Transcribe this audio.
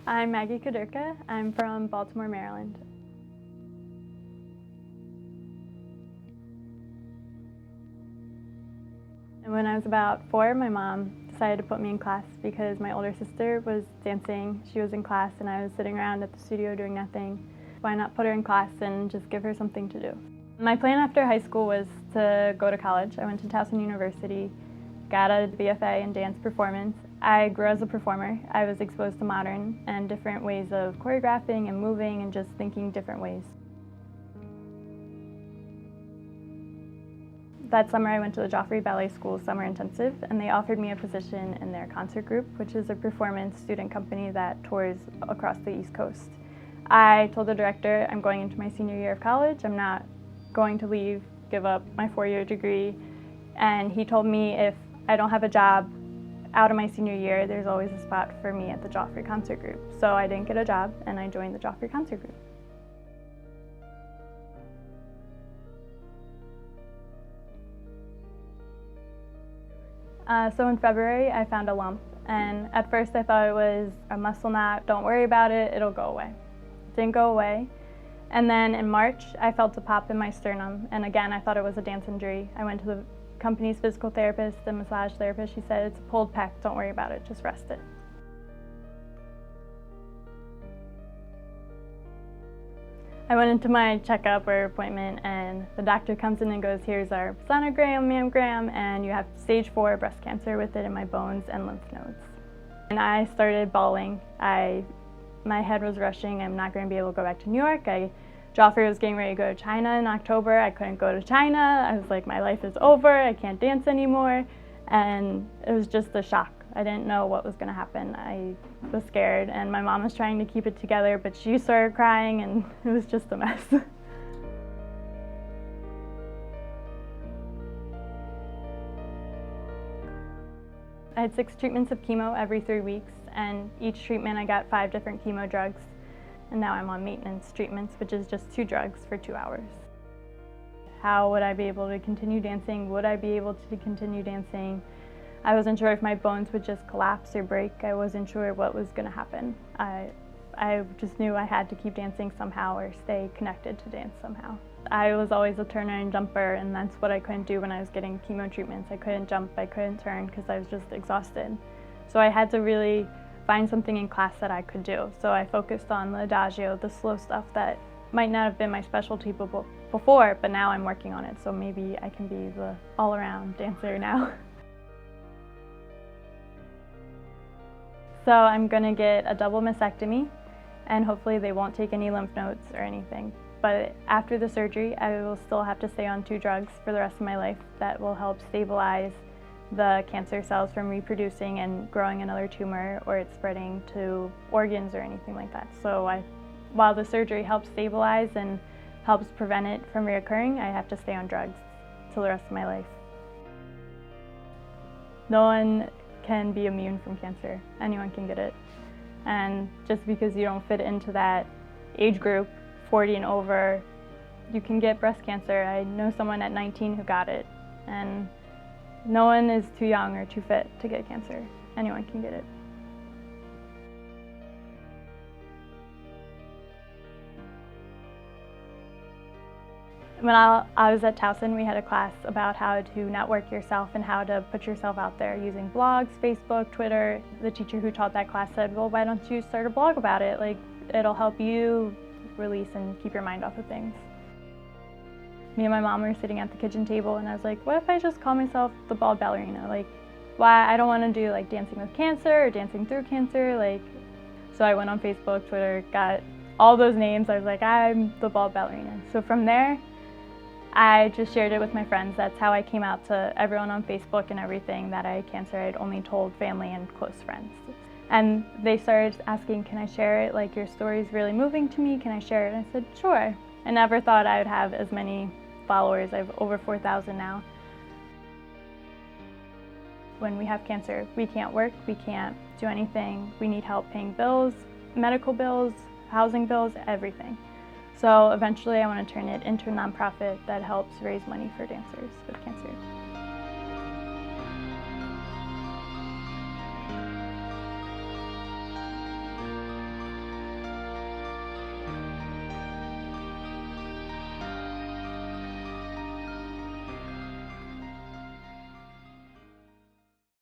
I'm Maggie Kudirka. I'm from Baltimore, Maryland. And when I was about 4, my mom decided to put me in class because my older sister was dancing. She was in class and I was sitting around at the studio doing nothing. Why not put her in class and just give her something to do? My plan after high school was to go to college. I went to Towson University, got a BFA in dance performance. I grew as a performer. I was exposed to modern and different ways of choreographing and moving and just thinking different ways. That summer I went to the Joffrey Ballet School Summer Intensive and they offered me a position in their concert group, which is a performance student company that tours across the East Coast. I told the director I'm going into my senior year of college. I'm not going to leave, give up my 4-year degree, and he told me if I don't have a job out of my senior year, there's always a spot for me at the Joffrey Concert Group. So I didn't get a job and I joined the Joffrey Concert Group. So in February I found a lump, and at first I thought it was a muscle knot. Don't worry about it, it'll go away. It didn't go away. And then in March I felt a pop in my sternum, and again I thought it was a dance injury. I went to the company's physical therapist, the massage therapist. She said it's a pulled pec, don't worry about it, just rest it. I went into my checkup or appointment and the doctor comes in and goes, here's our sonogram, mammogram, and you have stage 4 breast cancer with it in my bones and lymph nodes. And I started bawling. My head was rushing. I'm not going to be able to go back to New York. Joffrey was getting ready to go to China in October. I couldn't go to China. I was like, my life is over. I can't dance anymore. And it was just a shock. I didn't know what was going to happen. I was scared, and my mom was trying to keep it together, but she started crying, and it was just a mess. I had 6 treatments of chemo every 3 weeks, and each treatment I got 5 different chemo drugs. And now I'm on maintenance treatments, which is just 2 drugs for 2 hours. How would I be able to continue dancing? Would I be able to continue dancing? I wasn't sure if my bones would just collapse or break. I wasn't sure what was going to happen. I just knew I had to keep dancing somehow or stay connected to dance somehow. I was always a turner and jumper, and that's what I couldn't do when I was getting chemo treatments. I couldn't jump, I couldn't turn because I was just exhausted. So I had to really find something in class that I could do. So I focused on the adagio, the slow stuff that might not have been my specialty before, but now I'm working on it, so maybe I can be the all-around dancer now. So I'm going to get a double mastectomy, and hopefully they won't take any lymph nodes or anything. But after the surgery, I will still have to stay on 2 drugs for the rest of my life that will help stabilize the cancer cells from reproducing and growing another tumor or it spreading to organs or anything like that. So while the surgery helps stabilize and helps prevent it from reoccurring, I have to stay on drugs till the rest of my life. No one can be immune from cancer. Anyone can get it. And just because you don't fit into that age group, 40 and over, you can get breast cancer. I know someone at 19 who got it, and no one is too young or too fit to get cancer. Anyone can get it. When I was at Towson, we had a class about how to network yourself and how to put yourself out there using blogs, Facebook, Twitter. The teacher who taught that class said, well, why don't you start a blog about it? Like, it'll help you release and keep your mind off of things. Me and my mom were sitting at the kitchen table and I was like, what if I just call myself the Bald Ballerina? Like, why? I don't want to do like dancing with cancer or dancing through cancer. Like, so I went on Facebook, Twitter, got all those names. I was like, I'm the Bald Ballerina. So from there, I just shared it with my friends. That's how I came out to everyone on Facebook and everything that I had cancer. I'd only told family and close friends. And they started asking, can I share it? Like, your story's really moving to me. Can I share it? And I said, sure. I never thought I would have as many followers. I have over 4,000 now. When we have cancer, we can't work, we can't do anything. We need help paying bills, medical bills, housing bills, everything. So eventually I want to turn it into a nonprofit that helps raise money for dancers with cancer.